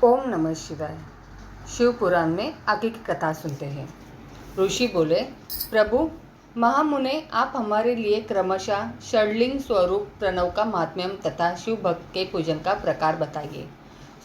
ओम नमः शिवाय। शिव पुराण में आगे की कथा सुनते हैं। ऋषि बोले, प्रभु महामुने, आप हमारे लिए क्रमशः षडलिंग स्वरूप प्रणव का महात्म्यम तथा शिव भक्त के पूजन का प्रकार बताइए।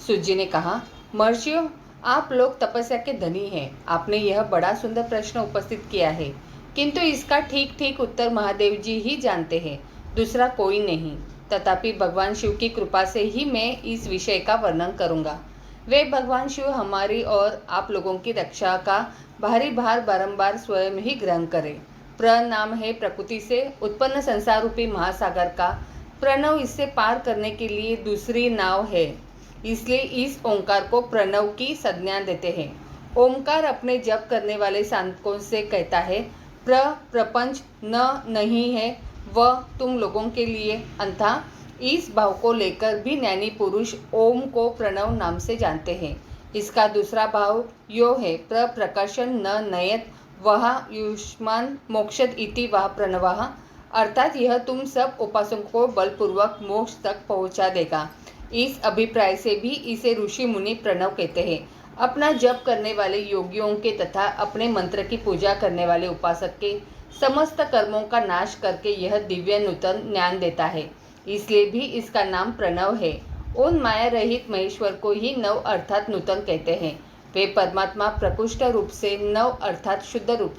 सूत जी ने कहा, महर्षियों, आप लोग तपस्या के धनी हैं। आपने यह बड़ा सुंदर प्रश्न उपस्थित किया है, किंतु इसका ठीक ठीक उत्तर महादेव जी ही जानते हैं, दूसरा कोई नहीं। तथापि भगवान शिव की कृपा से ही मैं इस विषय का वर्णन करूंगा। वे भगवान शिव हमारी और आप लोगों की रक्षा का भारी भार बारंबार स्वयं ही ग्रहण करें। प्रनाम है प्रकृति से उत्पन्न संसार रूपी महासागर का। प्रणव इससे पार करने के लिए दूसरी नाव है, इसलिए इस ओंकार को प्रणव की संज्ञा देते हैं। ओंकार अपने जप करने वाले साधकों से कहता है, प्रपंच न नहीं है वह तुम लोगों के लिए, अंथा इस भाव को लेकर भी ज्ञानी पुरुष ओम को प्रणव नाम से जानते हैं। इसका दूसरा भाव यो है, प्रकर्षण न नयत वह युष्मान मोक्षद इति वह प्रणवः, अर्थात यह तुम सब उपासकों को बलपूर्वक मोक्ष तक पहुंचा देगा। इस अभिप्राय से भी इसे ऋषि मुनि प्रणव कहते हैं। अपना जप करने वाले योगियों के तथा अपने मंत्र की पूजा करने वाले उपासक के समस्त कर्मों का नाश करके यह दिव्य नूतन ज्ञान देता है, इसलिए भी इसका नाम प्रणव है। उन माया रहित महेश्वर को ही नव अर्थात नूतन कहते हैं। वे परमात्मा प्रकृष्ट रूप से नव अर्थात शुद्ध रूप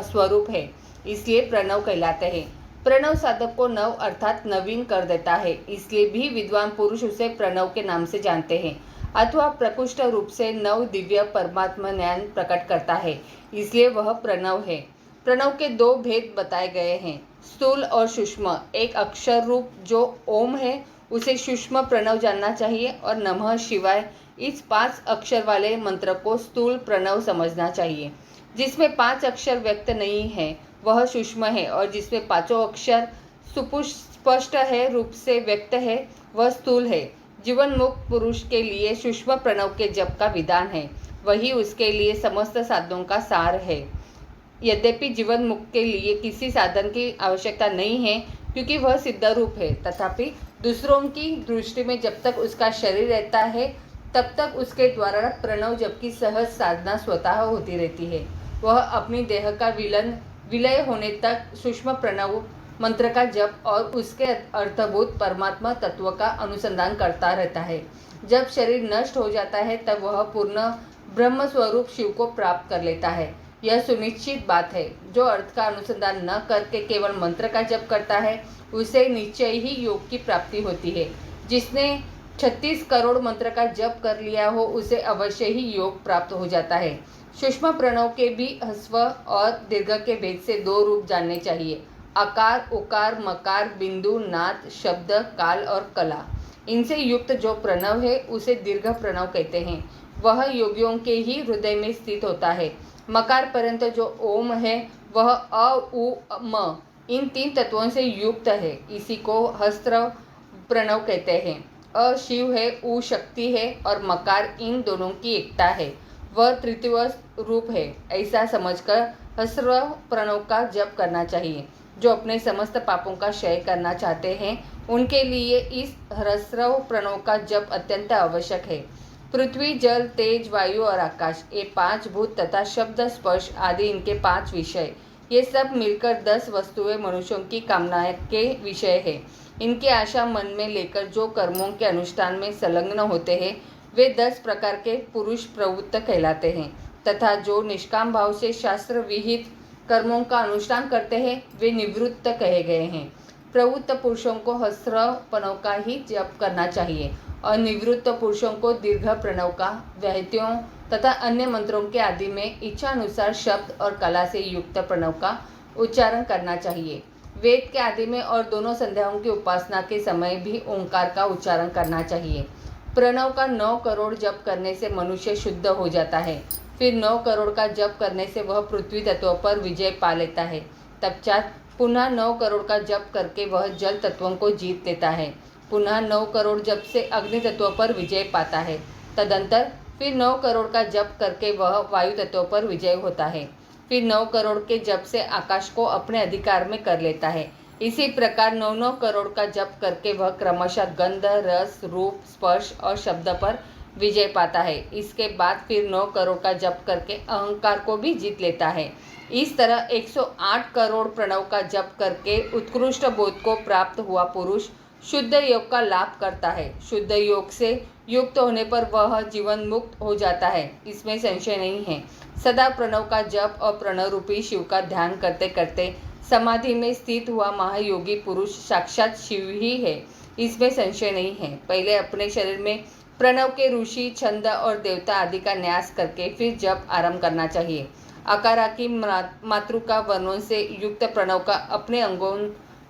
स्वरूप है, इसलिए प्रणव कहलाते हैं। प्रणव साधक को नव अर्थात नवीन कर देता है, इसलिए भी विद्वान पुरुष उसे प्रणव के नाम से जानते हैं। अथवा प्रकृष्ट रूप से नव दिव्य परमात्मा ज्ञान प्रकट करता है, इसलिए वह प्रणव है। प्रणव के दो भेद बताए गए हैं, स्थूल और सूक्ष्म। एक अक्षर रूप जो ओम है उसे सूक्ष्म प्रणव जानना चाहिए, और नमः शिवाय इस 5 अक्षर वाले मंत्र को स्थूल प्रणव समझना चाहिए। जिसमें 5 अक्षर व्यक्त नहीं है वह सूक्ष्म है, और जिसमें 5 अक्षर सुस्पष्ट है रूप से व्यक्त है वह स्थूल है। जीवन मुक्त पुरुष के लिए सूक्ष्म प्रणव के जप का विधान है, वही उसके लिए समस्त साधनों का सार है। यद्यपि जीवन मुक्त के लिए किसी साधन की आवश्यकता नहीं है, क्योंकि वह सिद्ध रूप है, तथापि दूसरों की दृष्टि में जब तक उसका शरीर रहता है तब तक उसके द्वारा प्रणव जप की सहज साधना स्वतः होती रहती है। वह अपनी देह का विलय होने तक सूक्ष्म प्रणव मंत्र का जप और उसके अर्थभूत परमात्मा तत्व का अनुसंधान करता रहता है। जब शरीर नष्ट हो जाता है तब वह पूर्ण ब्रह्म स्वरूप शिव को प्राप्त कर लेता है। यह सुनिश्चित बात है। जो अर्थ का अनुसंधान न करके केवल मंत्र का जप करता है उसे निश्चय ही योग की प्राप्ति होती है। जिसने 36 करोड़ मंत्र का जप कर लिया हो उसे अवश्य ही योग प्राप्त हो जाता है। सूक्ष्म प्रणव के भी ह्रस्व और दीर्घ के भेद से 2 रूप जानने चाहिए, आकार, उकार, मकार, बिंदु, नाद, शब्द, काल और कला। इनसे युक्त जो प्रणव है उसे दीर्घ प्रणव कहते हैं। वह योगियों के ही हृदय में स्थित होता है। मकार पर्यंत जो ओम है वह अ, उ, म इन 3 तत्वों से युक्त है। इसी को हस्त्र प्रणव कहते हैं। अ शिव है, उ शक्ति है और मकार इन दोनों की एकता है। वह तृतीय रूप है। ऐसा समझकर हस्त्र प्रणव का जप करना चाहिए। जो अपने समस्त पापों का क्षय करना चाहते हैं उनके लिए इस ह्रस्व प्रणव का जप अत्यंत आवश्यक है। पृथ्वी, जल, तेज, वायु और आकाश, ये 5 भूत तथा शब्द, स्पर्श आदि इनके 5 विषय, ये सब मिलकर 10 वस्तुएं मनुष्यों की कामना के विषय है। इनकी आशा मन में लेकर जो कर्मों के अनुष्ठान में संलग्न होते हैं वे 10 प्रकार के पुरुष प्रवृत्त कहलाते हैं, तथा जो निष्काम भाव से शास्त्र विहित कर्मों का अनुष्ठान करते हैं वे निवृत्त कहे गए हैं। प्रवृत्त पुरुषों को हस्त्र प्रणव का ही जप करना चाहिए और निवृत्त पुरुषों को दीर्घ प्रणव का, व्याहतियों तथा अन्य मंत्रों के आदि में इच्छानुसार शब्द और कला से युक्त प्रणव का उच्चारण करना चाहिए। वेद के आदि में और दोनों संध्याओं की उपासना के समय भी ओंकार का उच्चारण करना चाहिए। प्रणव का 9 करोड़ जप करने से मनुष्य शुद्ध हो जाता है। फिर 9 करोड़ का जप करने से वह पृथ्वी तत्व पर विजय पा लेता है। तत्पश्चात पुनः 9 करोड़ का जप करके वह जल तत्वों को जीत लेता है। पुनः 9 करोड़ जप से अग्नि तत्व पर विजय पाता है। तदंतर फिर 9 करोड़ का जप करके वह वायु तत्व पर विजय होता है। फिर 9 करोड़ के जप से आकाश को अपने अधिकार में कर लेता है। इसी प्रकार 9-9 करोड़ का जप करके वह क्रमशः गंध, रस, रूप, स्पर्श और शब्द पर विजय पाता है। इसके बाद फिर 9 करोड़ का जप करके अहंकार को भी जीत लेता है। इस तरह 108 करोड़ प्रणव का जप करके उत्कृष्ट बोध को प्राप्त हुआ पुरुष शुद्ध योग का लाभ करता है। शुद्ध योग से युक्त होने पर वह जीवन मुक्त हो जाता है, इसमें संशय नहीं है। सदा प्रणव का जप और प्रणव रूपी शिव का ध्यान करते करते समाधि में स्थित हुआ महायोगी पुरुष साक्षात शिव ही है, इसमें संशय नहीं है। पहले अपने शरीर में प्रणव के ऋषि, छंद और देवता आदि का न्यास करके फिर जप आरंभ करना चाहिए। आकारा की मातृका वर्णों से युक्त प्रणव का अपने अंगों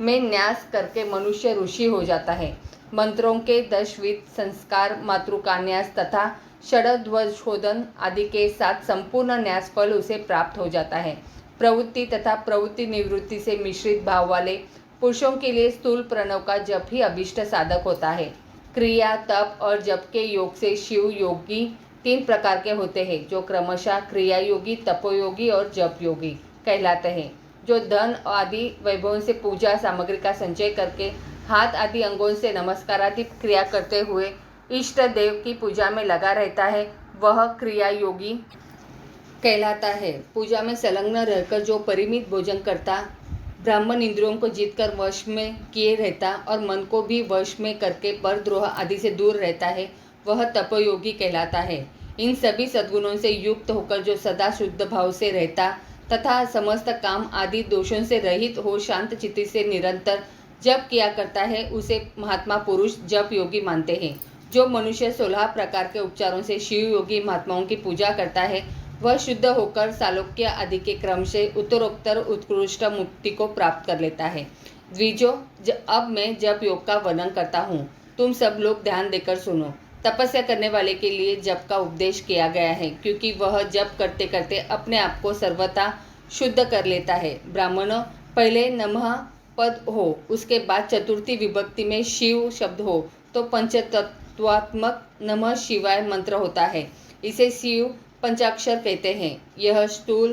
में न्यास करके मनुष्य ऋषि हो जाता है। मंत्रों के 10 संस्कार, मातृका न्यास तथा षड्ध्वजोधन आदि के साथ संपूर्ण न्यास फल उसे प्राप्त हो जाता है। प्रवृत्ति तथा प्रवृत्ति निवृत्ति से मिश्रित भाव वाले पुरुषों के लिए स्थूल प्रणव का जप ही अभीष्ट साधक होता है। क्रिया, तप और जप के योग से शिव योगी 3 प्रकार के होते हैं, जो क्रमशः क्रिया योगी, तपोयोगी और जप योगी कहलाते हैं। जो धन आदि वैभवों से पूजा सामग्री का संचय करके हाथ आदि अंगों से नमस्कार आदि क्रिया करते हुए इष्ट देव की पूजा में लगा रहता है, वह क्रिया योगी कहलाता है। पूजा में संलग्न रहकर जो परिमित भोजन करता, ब्राह्मण इंद्रियों को जीतकर वश में किए रहता और मन को भी वश में करके परद्रोह आदि से दूर रहता है, वह तपोयोगी कहलाता है। इन सभी सद्गुणों से युक्त होकर जो सदा शुद्ध भाव से रहता तथा समस्त काम आदि दोषों से रहित हो शांत चित्त से निरंतर जप किया करता है, उसे महात्मा पुरुष जप योगी मानते हैं। जो मनुष्य 16 प्रकार के उपचारों से शिव योगी महात्माओं की पूजा करता है, वह शुद्ध होकर सालोक्य आदि के क्रम से उत्तरोत्तर उत्कृष्ट मुक्ति को प्राप्त कर लेता है। द्विजो, अब मैं जप योग का वर्णन करता हूँ, तुम सब लोग ध्यान देकर सुनो। तपस्या करने वाले के लिए जप का उपदेश किया गया है, क्योंकि वह जप करते करते अपने आप को सर्वथा शुद्ध कर लेता है। ब्राह्मणों, पहले नमः पद हो, उसके बाद चतुर्थी विभक्ति में शिव शब्द हो तो पंचतत्वात्मक नमः शिवाय मंत्र होता है। इसे शिव पंचाक्षर कहते हैं। यह स्थूल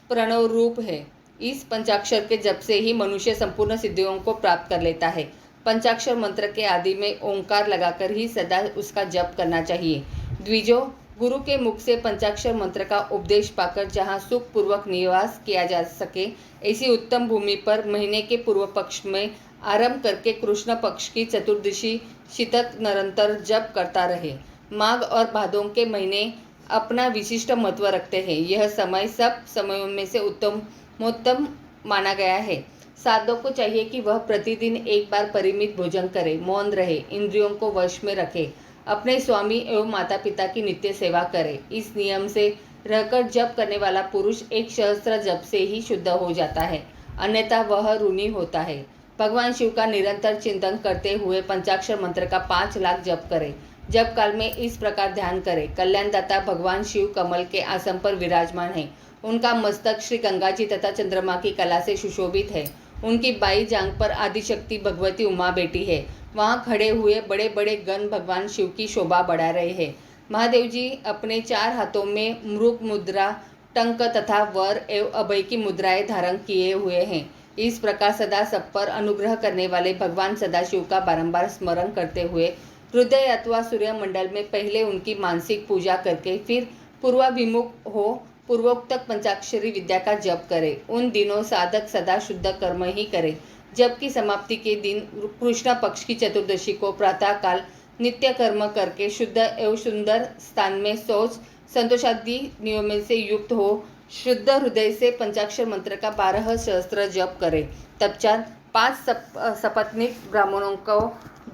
प्रणव रूप है। इस पंचाक्षर के जप से ही मनुष्य संपूर्ण सिद्धियों को प्राप्त कर लेता है। पंचाक्षर मंत्र के आदि में ओंकार लगाकर ही सदा उसका जप करना चाहिए। द्विजो, गुरु के मुख से पंचाक्षर मंत्र का उपदेश पाकर जहाँ सुख पूर्वक निवास किया जा सके, ऐसी उत्तम भूमि पर महीने के पूर्व पक्ष में आरंभ करके कृष्ण पक्ष की चतुर्दशी शीतक निरंतर जप करता रहे। माघ और भादों के महीने अपना विशिष्ट महत्व रखते हैं। यह समय सब समयों में से उत्तमोत्तम माना गया है। साधक को चाहिए कि वह प्रतिदिन एक बार परिमित भोजन करे, मौन रहे, इंद्रियों को वश में रखे, अपने स्वामी एवं माता पिता की नित्य सेवा करे। इस नियम से रहकर जप करने वाला पुरुष 1 सहस्त्र जप से ही शुद्ध हो जाता है, अन्यथा वह ऋणी होता है। भगवान शिव का निरंतर चिंतन करते हुए पंचाक्षर मंत्र का 5 लाख जप करे। जप काल में इस प्रकार ध्यान करें, कल्याणदाता भगवान शिव कमल के आसन पर विराजमान है। उनका मस्तक श्री गंगा जी तथा चंद्रमा की कला से सुशोभित है। उनकी बाई जांघ पर आदिशक्ति भगवती उमा बैठी है। वहाँ खड़े हुए बड़े बड़े गण भगवान शिव की शोभा बढ़ा रहे हैं। महादेव जी अपने 4 हाथों में मृग मुद्रा, टंक तथा वर एवं अभय की मुद्राएं धारण किए हुए हैं। इस प्रकार सदा सब पर अनुग्रह करने वाले भगवान सदाशिव का बारंबार स्मरण करते हुए हृदय अथवा सूर्य मंडल में पहले उनकी मानसिक पूजा करके फिर पूर्वाभिमुख हो पूर्वोक्त पंचाक्षरी विद्या का जप करे। उन दिनों साधक सदा शुद्ध कर्म ही करे। जप की समाप्ति के दिन कृष्ण पक्ष की चतुर्दशी को प्रातः काल नित्य कर्म करके शुद्ध एवं सुंदर स्थान में शौच संतोषादि नियमों से युक्त हो शुद्ध हृदय से पंचाक्षर मंत्र का 12 सहस्त्र जप करे। तत्पश्चात 5 सपत्नीक ब्राह्मणों को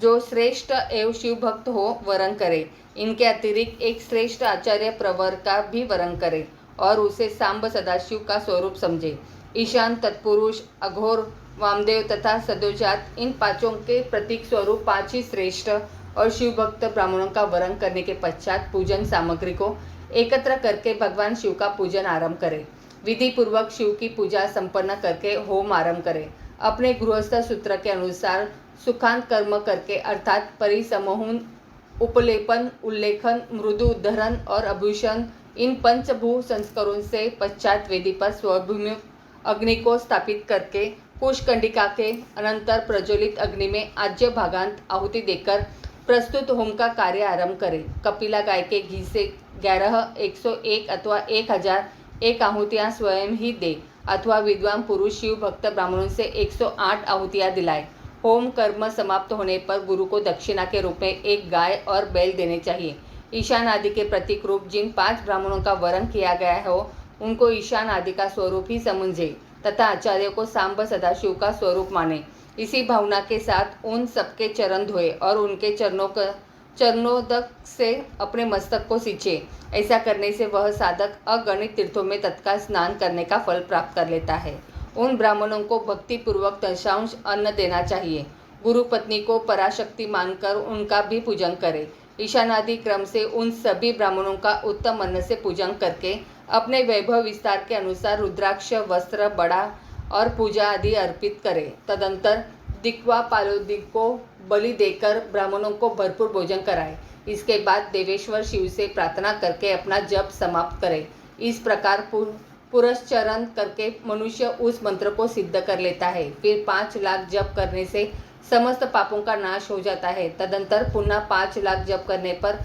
जो श्रेष्ठ एवं शिव भक्त हो वरण करे। इनके अतिरिक्त एक श्रेष्ठ आचार्य प्रवर का भी वरण करे और उसे सांब सदाशिव का स्वरूप समझे। ईशान, तत्पुरुष, अघोर, वामदेव तथा सदोजात इन 5 के प्रतीक स्वरूप 5 ही श्रेष्ठ और शिव भक्त ब्राह्मणों का वरण करने के पश्चात पूजन सामग्री को एकत्र करके भगवान शिव का पूजन आरंभ करे। विधि पूर्वक शिव की पूजा संपन्न करके होम आरंभ करे। अपने गृहस्थ सूत्र के अनुसार सुखांत कर्म करके अर्थात परिसमूहन, उपलेपन, उल्लेखन, मृदु उद्धरण और अभूषण इन पंचभू संस्कारों से पश्चात वेदी पर स्वभूमिक अग्नि को स्थापित करके कुश कंडिका के अनंतर प्रज्वलित अग्नि में आज्य भागांत आहुति देकर प्रस्तुत होम का कार्य आरंभ करें। कपिला गाय के घी से 11, 101 अथवा 1000 एक आहुतियाँ स्वयं ही दे अथवा विद्वान पुरुष शिव भक्त ब्राह्मणों से 108 आहुतियाँ दिलाए। होम कर्म समाप्त होने पर गुरु को दक्षिणा के रूप में एक गाय और बैल देने चाहिए। ईशान आदि के प्रतीक रूप जिन 5 ब्राह्मणों का वरण किया गया हो उनको ईशान आदि का स्वरूप ही समझे तथा आचार्य को सांब सदाशिव का स्वरूप माने। इसी भावना के साथ उन सबके चरण धोए और उनके चरणोदक से अपने मस्तक को सींचे। ऐसा करने से वह साधक अगणित तीर्थों में तत्काल स्नान करने का फल प्राप्त कर लेता है। उन ब्राह्मणों को भक्तिपूर्वक दशांश अन्न देना चाहिए। गुरु पत्नी को पराशक्ति मानकर उनका भी पूजन करें। ईशानादि क्रम से उन सभी ब्राह्मणों का उत्तम अन्न से पूजन करके अपने वैभव विस्तार के अनुसार रुद्राक्ष, वस्त्र, बड़ा और पूजा आदि अर्पित करें। तदंतर दिक्पालोदिक को बलि देकर ब्राह्मणों को भरपूर भोजन कराए। इसके बाद देवेश्वर शिव से प्रार्थना करके अपना जप समाप्त करे। इस प्रकार पुरस्चरण करके मनुष्य उस मंत्र को सिद्ध कर लेता है। फिर 5 लाख जप करने से समस्त पापों का नाश हो जाता है। तदंतर पुनः 5 लाख जप करने पर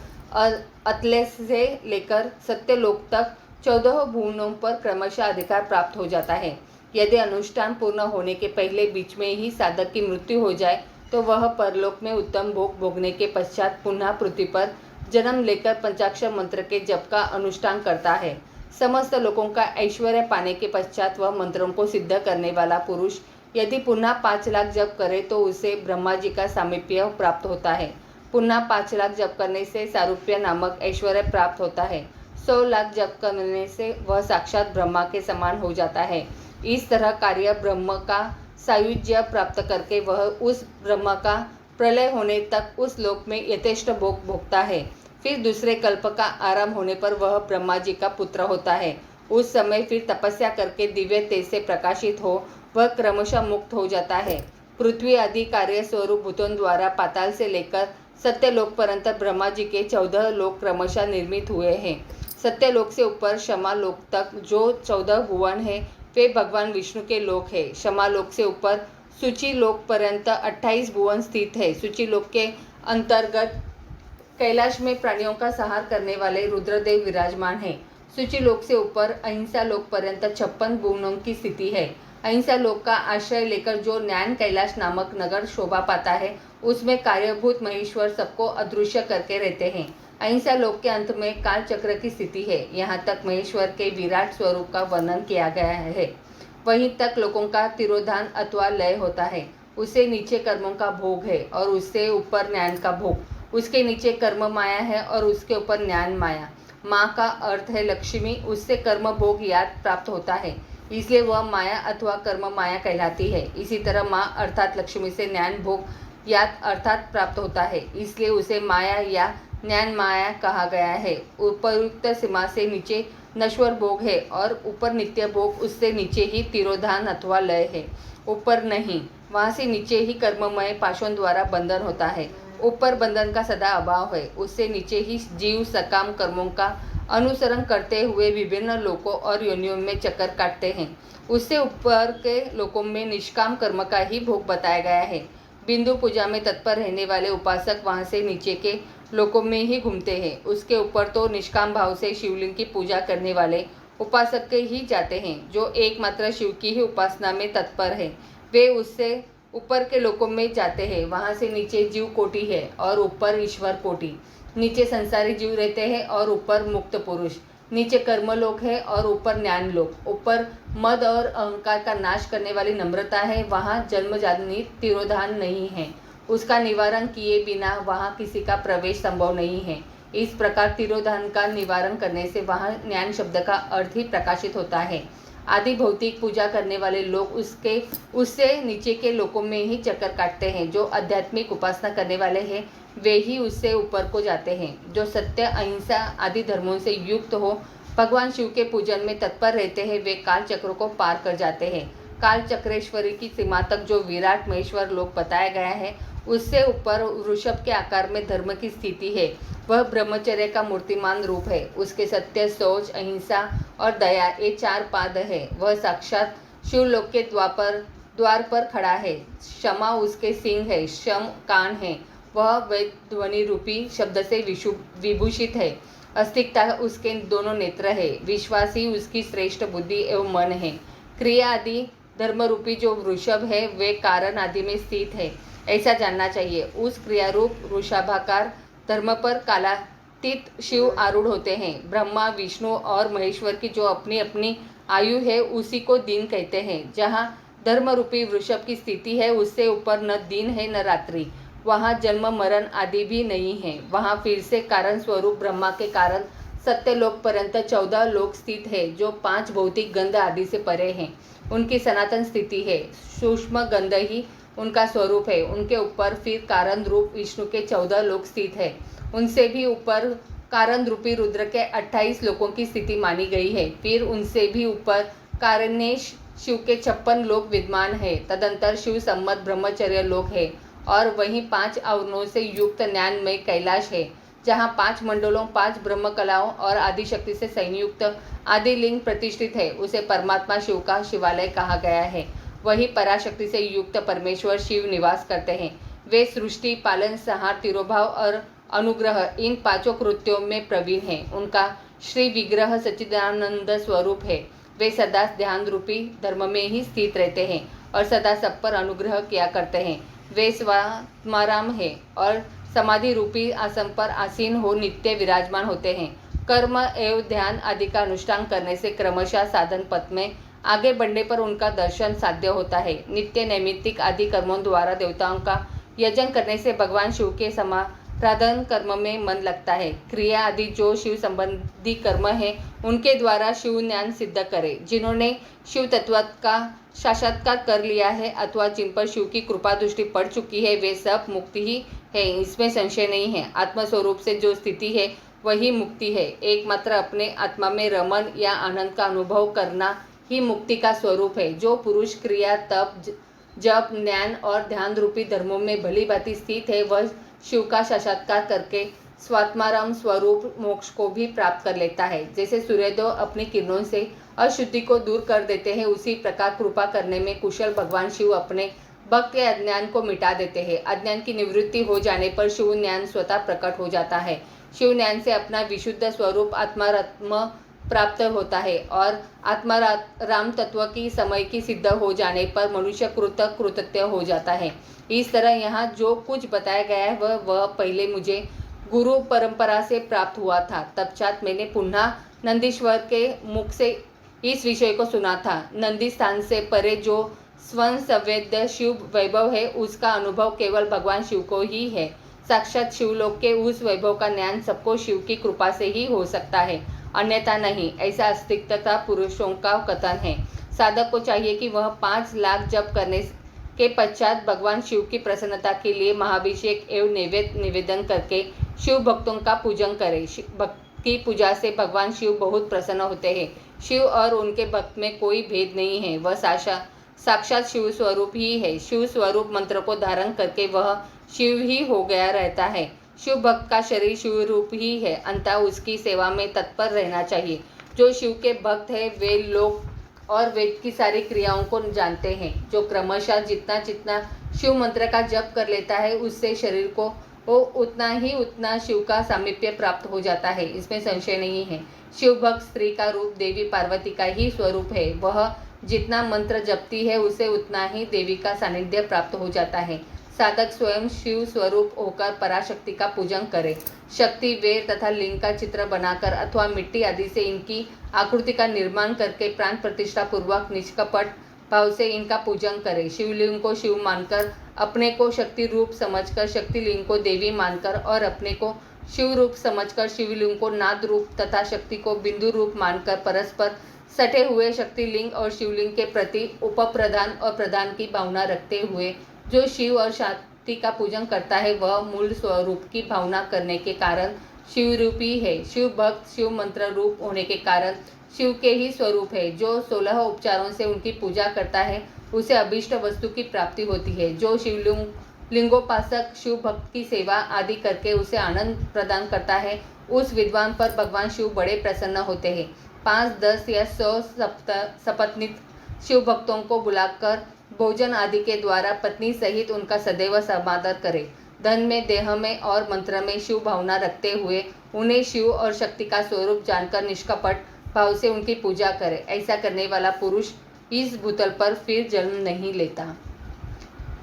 अतले से लेकर सत्यलोक तक 14 भुवनों पर क्रमशः अधिकार प्राप्त हो जाता है। यदि अनुष्ठान पूर्ण होने के पहले बीच में ही साधक की मृत्यु हो जाए तो वह परलोक में उत्तम भोग भोगने के पश्चात पुनः पृथ्वी पर जन्म लेकर पंचाक्षर मंत्र के जप का अनुष्ठान करता है। समस्त लोगों का ऐश्वर्य पाने के पश्चात वह मंत्रों को सिद्ध करने वाला पुरुष यदि पुनः 5 लाख जप करे तो उसे ब्रह्मा जी का सामीप्य प्राप्त होता है। पुनः 5 लाख जप करने से सारूप्य नामक ऐश्वर्य प्राप्त होता है। 100 लाख जप करने से वह साक्षात ब्रह्मा के समान हो जाता है। इस तरह कार्य ब्रह्म का सायुज्य प्राप्त करके वह उस ब्रह्म का प्रलय होने तक उस लोक में यथेष्ट भोग भोगता है। फिर दूसरे कल्प का आरंभ होने पर वह ब्रह्मा जी का पुत्र होता है। उस समय फिर तपस्या करके दिव्य तेज से प्रकाशित हो वह क्रमशः मुक्त हो जाता है। पृथ्वी आदि कार्य स्वरूप भूतों द्वारा पाताल से लेकर सत्यलोक पर्यंत ब्रह्मा जी के 14 लोक क्रमशः निर्मित हुए हैं। सत्यलोक से ऊपर क्षमा लोक तक जो 14 भुवन है वे भगवान विष्णु के लोक है। क्षमा लोक से ऊपर सूची लोक पर्यंत 28 भुवन स्थित है। सूची लोक के अंतर्गत कैलाश में प्राणियों का संहार करने वाले रुद्रदेव विराजमान है। सूची लोक से ऊपर अहिंसा लोक पर्यंत 56 भुवनों की स्थिति है। अहिंसा लोक का आश्रय लेकर जो ज्ञान कैलाश नामक नगर शोभा पाता है उसमें कार्यभूत महेश्वर सबको अदृश्य करके रहते हैं। अहिंसा लोक के अंत में काल चक्र की स्थिति है। यहाँ तक महेश्वर के विराट स्वरूप का वर्णन किया गया है। वहीं तक लोगों का तिरोधान अथवा लय होता है। उससे नीचे कर्मों का भोग है और उससे ऊपर ज्ञान का भोग। उसके नीचे कर्म माया है और उसके ऊपर ज्ञान माया। माँ का अर्थ है लक्ष्मी। उससे कर्म भोग याद प्राप्त होता है इसलिए वह माया अथवा कर्म माया कहलाती है। इसी तरह माँ अर्थात लक्ष्मी से ज्ञान भोग याद अर्थात प्राप्त होता है इसलिए उसे माया या ज्ञान माया कहा गया है। उपयुक्त सीमा से नीचे नश्वर भोग है और ऊपर नित्य भोग। उससे नीचे ही तिरोधान अथवा लय है, ऊपर नहीं। वहाँ से नीचे ही कर्ममय पाशों द्वारा बंधन होता है, ऊपर बंधन का सदा अभाव है। उससे नीचे ही जीव सकाम कर्मों का अनुसरण करते हुए विभिन्न लोकों और योनियों में चक्कर काटते हैं। उससे ऊपर के लोकों में निष्काम कर्म का ही भोग बताया गया है। बिंदु पूजा में तत्पर रहने वाले उपासक वहाँ से नीचे के लोकों में ही घूमते हैं। उसके ऊपर तो निष्काम भाव से शिवलिंग की पूजा करने वाले उपासक के ही जाते हैं जो एकमात्र शिव की ही उपासना में तत्पर है। वे उससे ऊपर के लोकों में जाते हैं। वहाँ से नीचे जीव कोटि है और ऊपर ईश्वर कोटि। नीचे संसारी जीव रहते हैं और ऊपर मुक्त पुरुष। नीचे कर्मलोक है और ऊपर ज्ञान लोक। ऊपर मद और अहंकार का नाश करने वाली नम्रता है। वहाँ जन्मजात तिरोधान नहीं है। उसका निवारण किए बिना वहाँ किसी का प्रवेश संभव नहीं है। इस प्रकार तिरोधान का निवारण करने से वहाँ ज्ञान शब्द का अर्थ ही प्रकाशित होता है। आदि भौतिक पूजा करने वाले लोग उससे नीचे के लोकों में ही चक्कर काटते हैं। जो आध्यात्मिक उपासना करने वाले हैं वे ही उससे ऊपर को जाते हैं। जो सत्य अहिंसा आदि धर्मों से युक्त हो भगवान शिव के पूजन में तत्पर रहते हैं वे काल चक्र को पार कर जाते हैं। काल चक्रेश्वरी की सीमा तक जो विराट महेश्वर लोक बताया गया है उससे ऊपर वृषभ के आकार में धर्म की स्थिति है। वह ब्रह्मचर्य का मूर्तिमान रूप है। उसके सत्य, शौच, अहिंसा और दया ये 4 पाद है। वह साक्षात शिवलोक के द्वार पर खड़ा है। क्षमा उसके सिंह है, शम कान है। वह वेद ध्वनि रूपी शब्द से विभूषित है। अस्तिकता उसके दोनों नेत्र है। विश्वासी उसकी श्रेष्ठ बुद्धि एवं मन है। क्रिया आदि धर्म रूपी जो वृषभ है वे कारण आदि में स्थित है, ऐसा जानना चाहिए। उस क्रियारूप वृषभाकार धर्म पर कालातीत शिव आरूढ़ होते हैं। ब्रह्मा, विष्णु और महेश्वर की जो अपनी अपनी आयु है उसी को दिन कहते हैं। जहाँ धर्म रूपी वृषभ की स्थिति है उससे ऊपर न दिन है न रात्रि। वहाँ जन्म मरण आदि भी नहीं है। वहाँ फिर से कारण स्वरूप ब्रह्मा के कारण सत्यलोक पर्यंत 14 लोक स्थित है जो 5 भौतिक गंध आदि से परे हैं। उनकी सनातन स्थिति है। सूक्ष्म गंध ही उनका स्वरूप है। उनके ऊपर फिर कारण रूप विष्णु के 14 लोक स्थित है। उनसे भी ऊपर कारण रूपी रुद्र के 28 लोकों की स्थिति मानी गई है। फिर उनसे भी ऊपर कारणेश शिव के 56 लोक विद्यमान है। तदंतर शिव सम्मत ब्रह्मचर्य लोक है और वहीं 5 आवरणों से युक्त ज्ञानमय कैलाश है, जहाँ 5 मंडलों, 5 ब्रह्म कलाओं और आदिशक्ति से संयुक्त आदिलिंग प्रतिष्ठित है। उसे परमात्मा शिव का शिवालय कहा गया है। वही पराशक्ति से युक्त परमेश्वर शिव निवास करते हैं। वे सृष्टि, पालन, संहार, तिरोभाव और अनुग्रह इन 5 कृत्यों में प्रवीण हैं। उनका श्री विग्रह सच्चिदानंद स्वरूप है। वे सदा ध्यान रूपी धर्म में ही स्थित रहते हैं और सदा सब पर अनुग्रह किया करते हैं। वे स्वात्माराम है और समाधि रूपी आसन पर आसीन हो नित्य विराजमान होते हैं। कर्म एवं ध्यान आदि का अनुष्ठान करने से क्रमशः साधन पथ में आगे बढ़ने पर उनका दर्शन साध्य होता है। नित्य नैमित्तिक आदि कर्मों द्वारा देवताओं का यजन करने से भगवान शिव के समाराधन कर्म में मन लगता है। क्रिया आदि जो शिव संबंधी कर्म है उनके द्वारा शिव ज्ञान सिद्ध करे। जिन्होंने शिव तत्व का साक्षात्कार कर लिया है अथवा जिन पर शिव की कृपा दृष्टि पड़ चुकी है वे सब मुक्ति ही है, इसमें संशय नहीं है। आत्मस्वरूप से जो स्थिति है वही मुक्ति है। एकमात्र अपने आत्मा में रमन या आनंद का अनुभव करना ही मुक्ति का स्वरूप है। जो पुरुष क्रिया, तप, जप, ज्ञान और ध्यान रूपी धर्मों में भली भांति स्थित है वह शिव का साक्षात्कार करके स्वात्माराम स्वरूप मोक्ष को भी प्राप्त कर लेता है। जैसे सूर्योदय अपनी किरणों से अशुद्धि को दूर कर देते हैं, उसी प्रकार कृपा करने में कुशल भगवान शिव अपने भक्त के अज्ञान को मिटा देते हैं। अज्ञान की निवृत्ति हो जाने पर शिव ज्ञान स्वतः प्रकट हो जाता है। शिव ज्ञान से अपना विशुद्ध स्वरूप आत्मारात्म प्राप्त होता है और आत्मा राम तत्व की समय की सिद्ध हो जाने पर मनुष्य कृतकृत्य हो जाता है। इस तरह यहाँ जो कुछ बताया गया है वह पहले मुझे गुरु परंपरा से प्राप्त हुआ था। तत्पश्चात मैंने पुनः नंदीश्वर के मुख से इस विषय को सुना था। नंदी स्थान से परे जो स्वयं संवेद्य शिव वैभव है उसका अनुभव केवल भगवान शिव को ही है। साक्षात शिवलोक के उस वैभव का ज्ञान सबको शिव की कृपा से ही हो सकता है, अन्यथा नहीं, ऐसा अस्तित्वता पुरुषों का कथन है। साधक को चाहिए कि वह 5 लाख जप करने के पश्चात भगवान शिव की प्रसन्नता के लिए महाभिषेक एवं नैवेद्य निवेदन करके शिव भक्तों का पूजन करे। भक्त की पूजा से भगवान शिव बहुत प्रसन्न होते हैं। शिव और उनके भक्त में कोई भेद नहीं है, वह साक्षात शिव स्वरूप ही है। शिव स्वरूप मंत्र को धारण करके वह शिव ही हो गया रहता है। शिव भक्त का शरीर शिव रूप ही है, अंततः उसकी सेवा में तत्पर रहना चाहिए। जो शिव के भक्त है वे लोक और वेद की सारी क्रियाओं को जानते हैं। जो क्रमशः जितना जितना शिव मंत्र का जप कर लेता है उससे शरीर को उतना शिव का सामीप्य प्राप्त हो जाता है, इसमें संशय नहीं है। शिव भक्त स्त्री का रूप देवी पार्वती का ही स्वरूप है। वह जितना मंत्र जपती है उसे उतना ही देवी का सानिध्य प्राप्त हो जाता है। साधक स्वयं शिव स्वरूप होकर पराशक्ति का पूजन करे। शक्ति, वेर तथा लिंग का चित्र बनाकर अथवा मिट्टी आदि से इनकी आकृति का निर्माण करके प्राण प्रतिष्ठा पूर्वक निष्कपट भाव से इनका पूजन करे। शिवलिंग को शिव मानकर, अपने को शक्ति रूप समझकर शक्तिलिंग को देवी मानकर और अपने को शिव रूप समझकर शिवलिंग को नाद रूप तथा शक्ति को बिंदु रूप मानकर परस्पर सटे हुए शक्तिलिंग और शिवलिंग के प्रति उपप्रधान और प्रधान की भावना रखते हुए जो शिव और शक्ति का पूजन करता है वह मूल स्वरूप की भावना करने के कारण शिव रूपी है। शिव भक्त शिव मंत्र रूप होने के कारण शिव के ही स्वरूप है। जो 16 उपचारों से उनकी पूजा करता है उसे अभीष्ट वस्तु की प्राप्ति होती है। जो लिंगोपासक शिव भक्त की सेवा आदि करके उसे आनंद प्रदान करता है उस विद्वान पर भगवान शिव बड़े प्रसन्न होते हैं। 5, 10 या 100 सपत्नीक शिव भक्तों को बुलाकर भोजन आदि के द्वारा पत्नी सहित उनका सदैव समादर करे। धन में, देह में और मंत्र में शिव भावना रखते हुए उन्हें शिव और शक्ति का स्वरूप जानकर निष्कपट भाव से उनकी पूजा करे। ऐसा करने वाला पुरुष इस भूतल पर फिर जन्म नहीं लेता।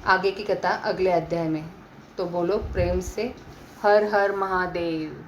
आगे की कथा अगले अध्याय में। तो बोलो प्रेम से हर हर महादेव।